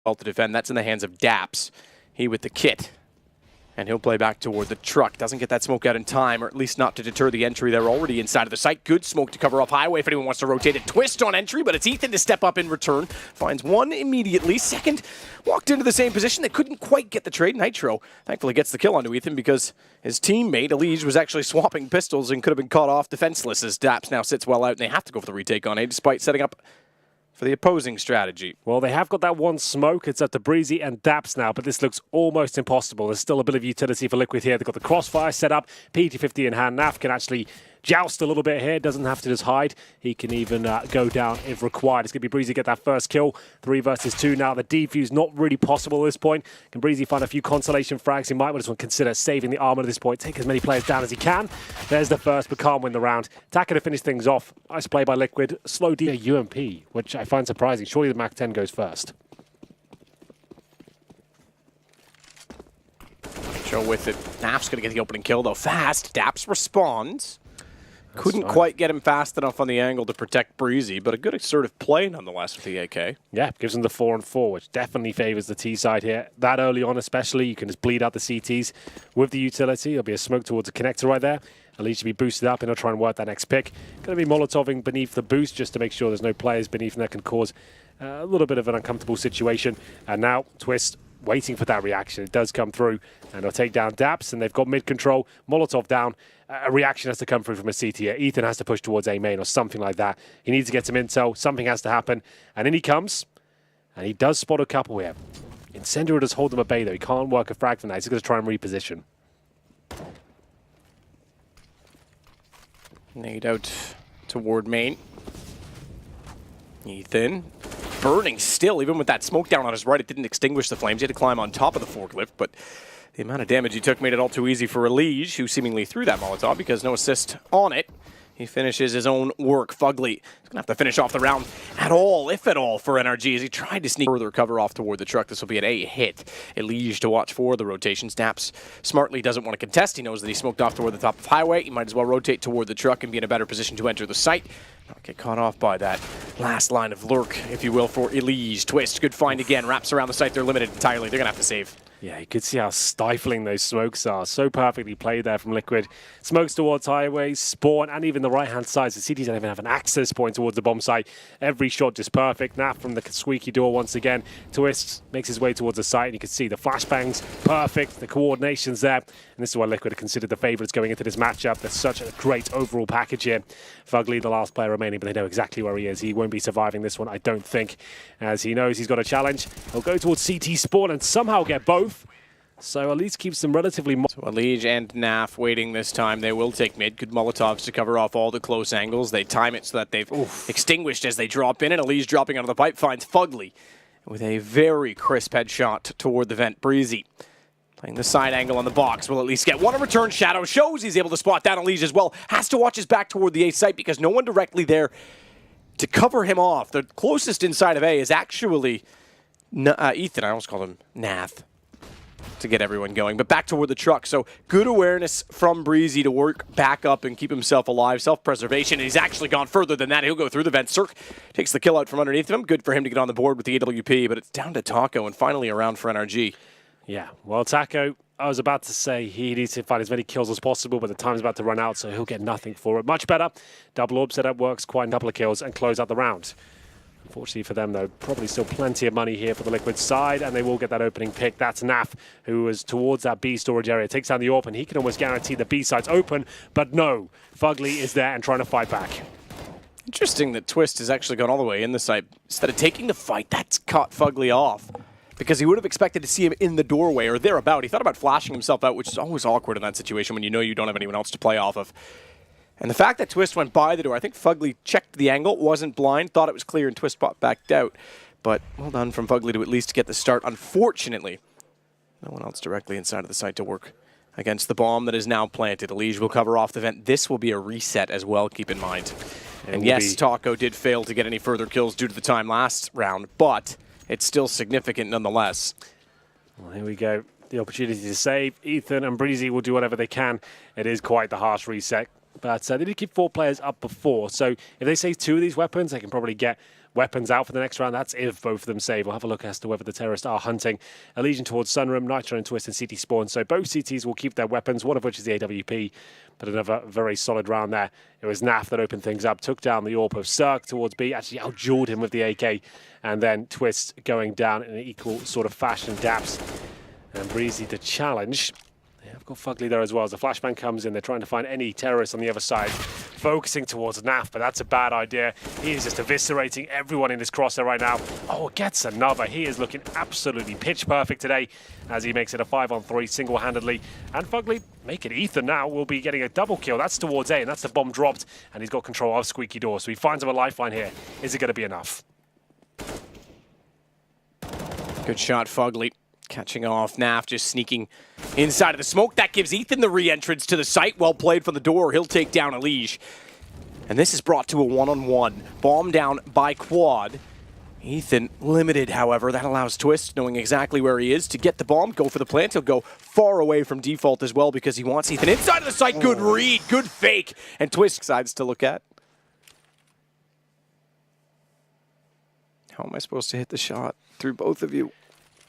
well to defend. That's in the hands of Daps. He with the kit. And he'll play back toward the truck. Doesn't get that smoke out in time, or at least not to deter the entry. They're already inside of the site. Good smoke to cover off highway if anyone wants to rotate it. Twist on entry, but it's Ethan to step up in return. Finds one immediately. Second walked into the same position. They couldn't quite get the trade. Nitro thankfully gets the kill onto Ethan because his teammate, Elige, was actually swapping pistols and could have been caught off defenseless as Daps now sits well out, and they have to go for the retake on A despite setting up for the opposing strategy. Well, they have got that one smoke. It's up to Breezy and Daps now, but this looks almost impossible. There's still a bit of utility for Liquid here. They've got the crossfire set up. PT-50 in hand. Naf can actually joust a little bit here. Doesn't have to just hide. He can even go down if required. It's going to be Breezy get that first kill. 3 versus 2 now. The defuse not really possible at this point. Can Breezy find a few consolation frags? He might just want to consider saving the armor at this point. Take as many players down as he can. There's the first, but can't win the round. Taka to finish things off. Nice play by Liquid. Slow D UMP, which I find surprising. Surely the Mach-10 goes first. Show with it. Naf's going to get the opening kill, though. Fast. Daps responds. Couldn't quite get him fast enough on the angle to protect Breezy, but a good assertive play nonetheless with the AK. Yeah, gives him the 4-on-4, which definitely favors the T side here. That early on especially, you can just bleed out the CTs with the utility. There'll be a smoke towards the connector right there. Elige to be boosted up and he'll try and work that next pick. Going to be Molotoving beneath the boost just to make sure there's no players beneath, and that can cause a little bit of an uncomfortable situation. And now Twist waiting for that reaction. It does come through, and they'll take down Daps, and they've got mid-control. Molotov down. A reaction has to come through from a CT here. Ethan has to push towards A main or something like that. He needs to get some intel. Something has to happen. And in he comes, and he does spot a couple here. Incendiary does hold them at bay, though. He can't work a frag from that. He's going to try and reposition. Nade out toward main. Ethan burning still, even with that smoke down on his right. It didn't extinguish the flames. He had to climb on top of the forklift, but the amount of damage he took made it all too easy for Elige, who seemingly threw that Molotov because no assist on it. He finishes his own work. Fugly is going to have to finish off the round at all, if at all, for NRG as he tried to sneak further cover off toward the truck. This will be an A hit. Elige to watch for the rotations. Daps smartly doesn't want to contest. He knows that he smoked off toward the top of highway. He might as well rotate toward the truck and be in a better position to enter the site. Not get caught off by that last line of lurk, if you will, for Elige. Twist, good find again. Wraps around the site. They're limited entirely. They're going to have to save. Yeah, you could see how stifling those smokes are. So perfectly played there from Liquid. Smokes towards highways, spawn, and even the right-hand side. So CTs don't even have an access point towards the bomb site. Every shot just perfect. Naf from the squeaky door once again. Twist makes his way towards the site, and you can see the flashbangs, perfect. The coordination's there. And this is why Liquid are considered the favourites going into this matchup. There's such a great overall package here. Fugly, the last player remaining, but they know exactly where he is. He won't be surviving this one, I don't think, as he knows he's got a challenge. He'll go towards CT spawn and somehow get both. So Elige keeps them relatively... So Elige and Naf waiting this time. They will take mid. Good Molotovs to cover off all the close angles. They time it so that they've extinguished as they drop in, and Elige dropping out of the pipe finds Fugly with a very crisp headshot toward the vent. Breezy playing the side angle on the box. Will at least get one in return. Shadow shows he's able to spot down Elige as well. Has to watch his back toward the A site because no one directly there to cover him off. The closest inside of A is actually Ethan. I almost called him Nath to get everyone going, but back toward the truck. So good awareness from Breezy to work back up and keep himself alive. Self-preservation. He's actually gone further than that. He'll go through the vent. Cirque takes the kill out from underneath him. Good for him to get on the board with the AWP, but it's down to Taco and finally around for NRG. Yeah, well, Taco, I was about to say he needs to find as many kills as possible, but the time's about to run out, so he'll get nothing for it. Much better. Double orb setup works, quite a couple of kills, and close out the round. Unfortunately for them, though, probably still plenty of money here for the Liquid side, and they will get that opening pick. That's Naf, who was towards that B storage area. Takes down the AWP, and he can almost guarantee the B side's open, but no. Fugly is there and trying to fight back. Interesting that Twist has actually gone all the way in the site. Instead of taking the fight, that's caught Fugly off. Because he would have expected to see him in the doorway or thereabout. He thought about flashing himself out, which is always awkward in that situation when you know you don't have anyone else to play off of. And the fact that Twist went by the door, I think Fugly checked the angle, wasn't blind, thought it was clear, and Twist backed out. But well done from Fugly to at least get the start. Unfortunately, no one else directly inside of the site to work against the bomb that is now planted. Elige will cover off the vent. This will be a reset as well, keep in mind. And yes, Taco did fail to get any further kills due to the time last round, but it's still significant nonetheless. Well, here we go. The opportunity to save. Ethan and Breezy will do whatever they can. It is quite the harsh reset. But they did keep 4 players up before, so if they save 2 of these weapons, they can probably get weapons out for the next round. That's if both of them save. We'll have a look as to whether the terrorists are hunting. A Legion towards Sunroom, Nitro and Twist and CT Spawn. So both CTs will keep their weapons, one of which is the AWP, but another very solid round there. It was NAF that opened things up, took down the AWP of Cirque towards B, actually outdueled him with the AK, and then Twist going down in an equal sort of fashion. Daps and Breezy to challenge. Yeah, I've got Fugly there as well. As the flashbang comes in, they're trying to find any terrorists on the other side, focusing towards NAF, but that's a bad idea. He is just eviscerating everyone in his crosshair right now. Oh, gets another. He is looking absolutely pitch perfect today as he makes it a 5-on-3 single-handedly. And Fugly, make it Ethan now, will be getting a double kill. That's towards A, and that's the bomb dropped, and he's got control of Squeaky Door. So he finds him a lifeline here. Is it going to be enough? Good shot, Fugly. Catching off NAF, just sneaking inside of the smoke. That gives Ethan the re-entrance to the site. Well played from the door. He'll take down Elige. And this is brought to a one-on-one. Bomb down by Quad. Ethan limited, however. That allows Twist, knowing exactly where he is, to get the bomb, go for the plant. He'll go far away from default as well because he wants Ethan inside of the site. Good read, good fake. And Twist decides to look at. How am I supposed to hit the shot through both of you?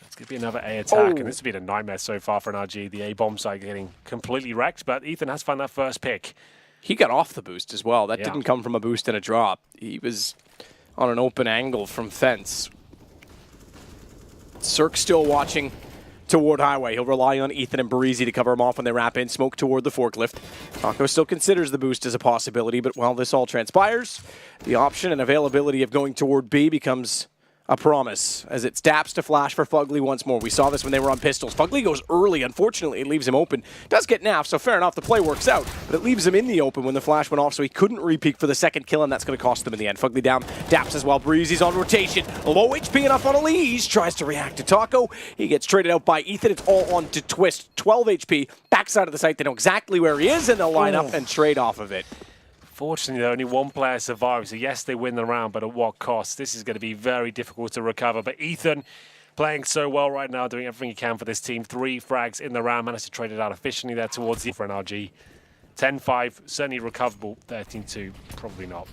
It's going to be another A attack, and this has been a nightmare so far for NRG. The A bomb site getting completely wrecked, but Ethan has found that first pick. He got off the boost as well. That didn't come from a boost and a drop. He was on an open angle from fence. Cirque still watching toward highway. He'll rely on Ethan and Breezy to cover him off when they wrap in. Smoke toward the forklift. Taco still considers the boost as a possibility, but while this all transpires, the option and availability of going toward B becomes a promise, as it's Daps to flash for Fugly once more. We saw this when they were on pistols. Fugly goes early. Unfortunately, it leaves him open. Does get NAF, so fair enough, the play works out. But it leaves him in the open when the flash went off, so he couldn't re-peek for the second kill, and that's going to cost them in the end. Fugly down, Daps as well. Breezy's on rotation. Low HP enough on Elise. Tries to react to Taco. He gets traded out by Ethan. It's all on to Twist. 12 HP. Backside of the site. They know exactly where he is, and they'll line up and trade off of it. Fortunately, only one player survives, so yes, they win the round, but at what cost? This is going to be very difficult to recover. But Ethan, playing so well right now, doing everything he can for this team. 3 frags in the round, managed to trade it out efficiently there towards the for NRG. 10-5, certainly recoverable. 13-2, probably not.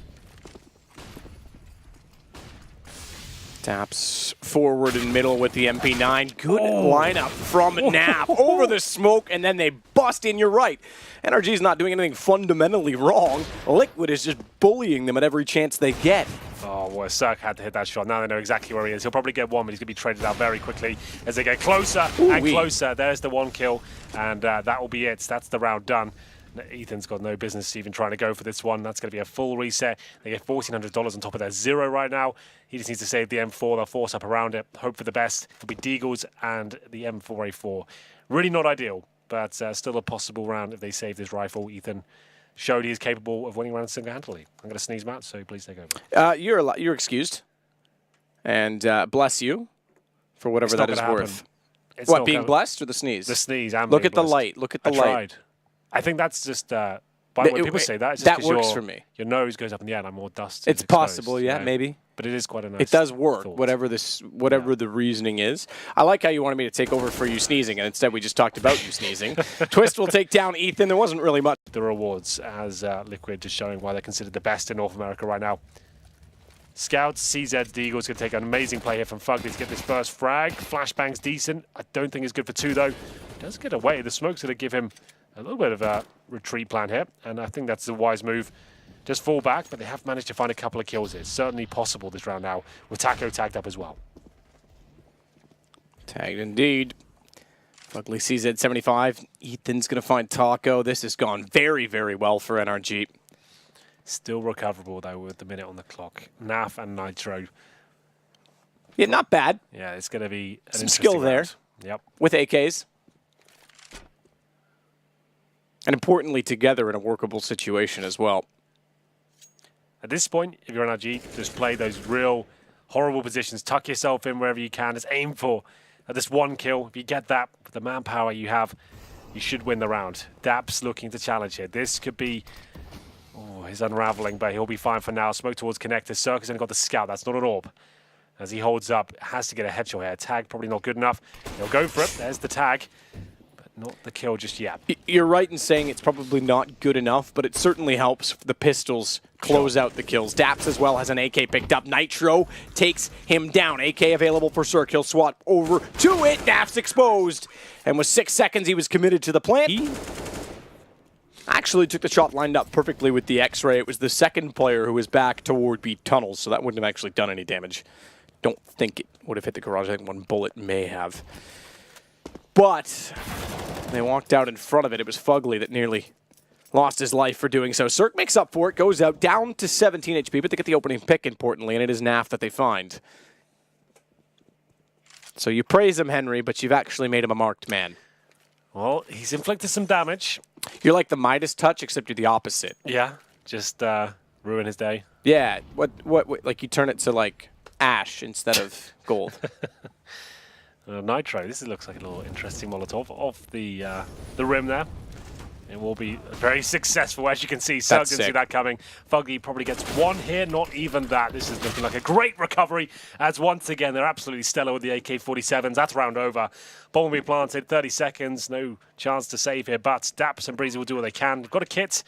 Taps forward and middle with the MP9. Good lineup from NAF over the smoke, and then they bust in. You're right. NRG is not doing anything fundamentally wrong. Liquid is just bullying them at every chance they get. Oh, well, Cirque had to hit that shot. Now they know exactly where he is. He'll probably get one, but he's going to be traded out very quickly as they get closer and closer. There's the 1 kill, and that will be it. That's the round done. Ethan's got no business even trying to go for this one. That's going to be a full reset. They get $1,400 on top of their 0 right now. He just needs to save the M4. They'll force up around it. Hope for the best. It'll be Deagles and the M4A4. Really not ideal, but still a possible round if they save this rifle. Ethan showed he is capable of winning rounds single-handedly. I'm going to sneeze, Matt, so please take over. You're excused. And bless you for whatever that is worth. What, being blessed or the sneeze? The sneeze. Look at the light. Look at the light. Tried. I think that's just, when people say that, it's just that works for me. Your nose goes up in the air and more dust. It's possible, yeah, maybe. But it is quite a nice It does work, thought. whatever the reasoning is. I like how you wanted me to take over for you sneezing, and instead we just talked about you sneezing. Twist will take down Ethan. There wasn't really much. The rewards as Liquid just showing why they're considered the best in North America right now. Scouts, CZ, the Eagles going to take an amazing play here from Fugly to get this first frag. Flashbang's decent. I don't think it's good for 2, though. Does get away. The smoke's going to give him a little bit of a retreat plan here, and I think that's a wise move. Just fall back, but they have managed to find a couple of kills here. It's certainly possible this round now, with Taco tagged up as well. Tagged indeed. Fugly CZ 75. Ethan's going to find Taco. This has gone very, very well for NRG. Still recoverable, though, with the minute on the clock. NAF and Nitro. Yeah, not bad. Yeah, it's going to be an some skill there. Round. Yep. With AKs. And importantly, together in a workable situation as well. At this point, if you're NRG, just play those real horrible positions. Tuck yourself in wherever you can. Just aim for this 1 kill. If you get that with the manpower you have, you should win the round. Daps looking to challenge here. This could be his unraveling, but he'll be fine for now. Smoke towards connector. Cirque has only got the scout. That's not an AWP. As he holds up, has to get a headshot here. Tag probably not good enough. He'll go for it. There's the tag. not the kill just yet. You're right in saying it's probably not good enough, but it certainly helps the pistols close out the kills. Daps as well has an AK picked up. Nitro takes him down. AK available for Cirque. He'll swap over to it. Daps exposed. And with 6 seconds, he was committed to the plant. He actually took the shot lined up perfectly with the X-ray. It was the second player who was back toward B tunnels, so that wouldn't have actually done any damage. Don't think it would have hit the garage. I think one bullet may have. But they walked out in front of it. It was Fugly that nearly lost his life for doing so. Cirque makes up for it, goes out down to 17 HP, but they get the opening pick, importantly, and it is NAF that they find. So you praise him, Henry, but you've actually made him a marked man. Well, he's inflicted some damage. You're like the Midas touch, except you're the opposite. Yeah, just ruin his day. Yeah, what, like you turn it to like ash instead of gold. Nitro, this looks like a little interesting Molotov off the rim there. It will be very successful, as you can see. Cirque didn't see that coming. Fugly probably gets one here, not even that. This is looking like a great recovery, as once again, they're absolutely stellar with the AK-47s. That's round over. Bomb will be planted, 30 seconds, no chance to save here, but Daps and Breezy will do what they can. They've got a kit,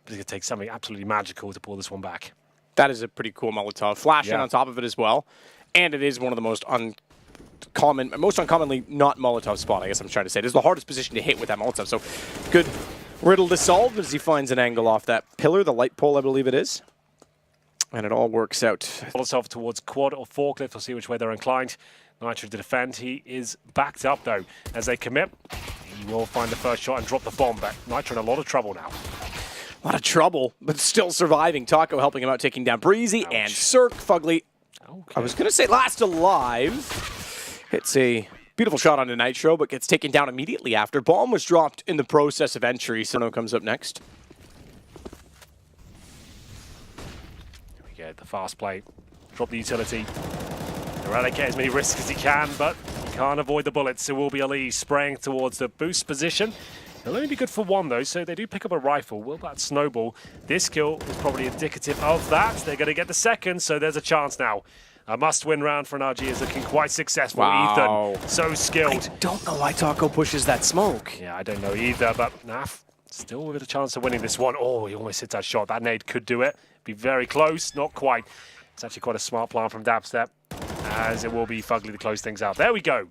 but it's going to take something absolutely magical to pull this one back. That is a pretty cool Molotov. Flash in on top of it as well, and it is one of the most uncommonly not Molotov spot, I guess I'm trying to say. It is the hardest position to hit with that Molotov, so good riddle to solve as he finds an angle off that pillar, the light pole, I believe it is. And it all works out. Molotov towards quad or forklift. We'll see which way they're inclined. Nitro to defend. He is backed up, though. As they commit, he will find the first shot and drop the bomb. But Nitro in a lot of trouble now. A lot of trouble, but still surviving. Taco helping him out, taking down Breezy and Cirque. Fugly, I was going to say last alive. Hits a beautiful shot onto Nitro, but gets taken down immediately after. Bomb was dropped in the process of entry. Sono comes up next. Here we go, the fast play. Drop the utility. Eradicate as many risks as he can, but he can't avoid the bullets. It will be Ali spraying towards the boost position. They'll only be good for one, though, so they do pick up a rifle. Will that snowball? This kill is probably indicative of that. They're going to get the second, so there's a chance now. A must-win round for NRG is looking quite successful. Wow. Ethan, so skilled. I don't know why Taco pushes that smoke. Yeah, I don't know either, but NAF still with a chance of winning this one. Oh, he almost hits that shot. That nade could do it. Be very close, not quite. It's actually quite a smart plan from Dapstep, as it will be Fugly to close things out. There we go.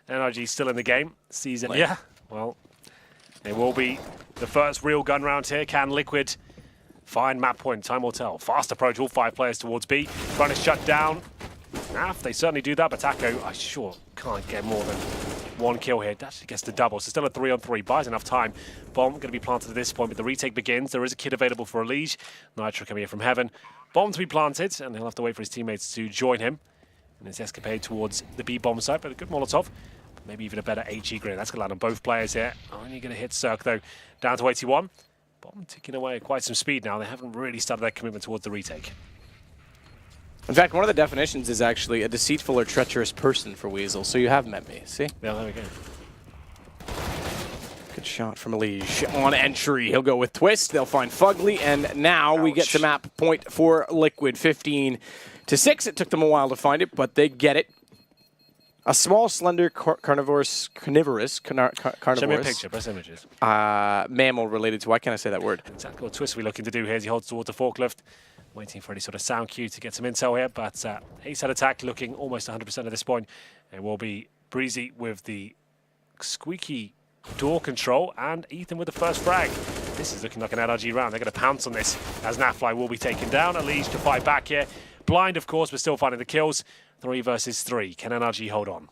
NRG still in the game. Sees it. Yeah, well, it will be the first real gun round here. Can Liquid find map point? Time will tell. Fast approach, all 5 players towards B. Trying to shut down NAF. They certainly do that, but Taco, I sure can't get more than one kill here. That actually gets the double, so still a 3-on-3. Buys enough time. Bomb going to be planted at this point, but the retake begins. There is a kit available for Elige. Nitro coming in from heaven. Bomb to be planted, and he'll have to wait for his teammates to join him in his escapade towards the B bomb site, but a good Molotov. Maybe even a better HE grenade. That's going to land on both players here. Only going to hit Cirque, though. Down to 81. Bomb ticking away at quite some speed now. They haven't really started their commitment towards the retake. In fact, one of the definitions is actually a deceitful or treacherous person for Weasel, so you have met me, see? Yeah, there we go. Good shot from Elige. On entry, he'll go with Twist. They'll find Fugly, and now we get to map point for Liquid. 15-6. It took them a while to find it, but they get it. A small, slender, carnivorous. Show me a picture, press images. Mammal related to, why can't I say that word? Exactly what Twist we're looking to do here as he holds towards the forklift. Waiting for any sort of sound cue to get some intel here, but ace-head attack looking almost 100% at this point. It will be Breezy with the squeaky door control and Ethan with the first frag. This is looking like an NRG round. They're going to pounce on this as Nafly will be taken down. Elige to fight back here. Blind, of course, but still finding the kills. 3 versus 3. Can NRG hold on?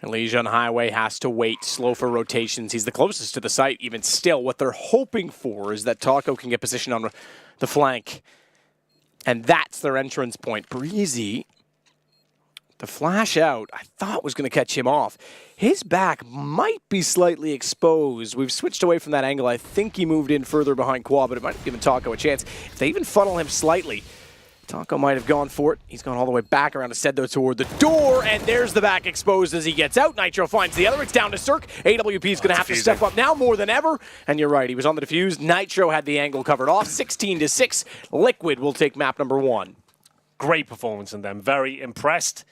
Elige on highway has to wait, slow for rotations. He's the closest to the site even still. What they're hoping for is that Taco can get position on the flank. And that's their entrance point. Breezy, the flash out, I thought was going to catch him off. His back might be slightly exposed. We've switched away from that angle. I think he moved in further behind Quad, but it might have given Taco a chance. If they even funnel him slightly, Taco might have gone for it. He's gone all the way back around instead, though, toward the door, and there's the back exposed as he gets out. Nitro finds the other. It's down to Cirque. AWP is going to have to step up now more than ever. And you're right, he was on the defuse. Nitro had the angle covered off. 16-6. Liquid will take map number 1. Great performance from them. Very impressed.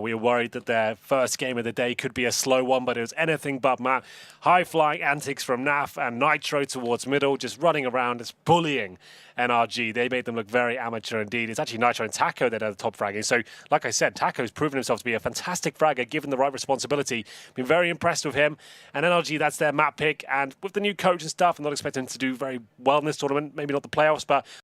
We were worried that their first game of the day could be a slow one, but it was anything but, Matt. High-flying antics from Naf and Nitro towards middle, just running around, just bullying NRG. They made them look very amateur indeed. It's actually Nitro and Taco that are the top fragging. So, like I said, Taco's proven himself to be a fantastic fragger, given the right responsibility. Been very impressed with him. And NRG, that's their map pick. And with the new coach and stuff, I'm not expecting him to do very well in this tournament. Maybe not the playoffs, but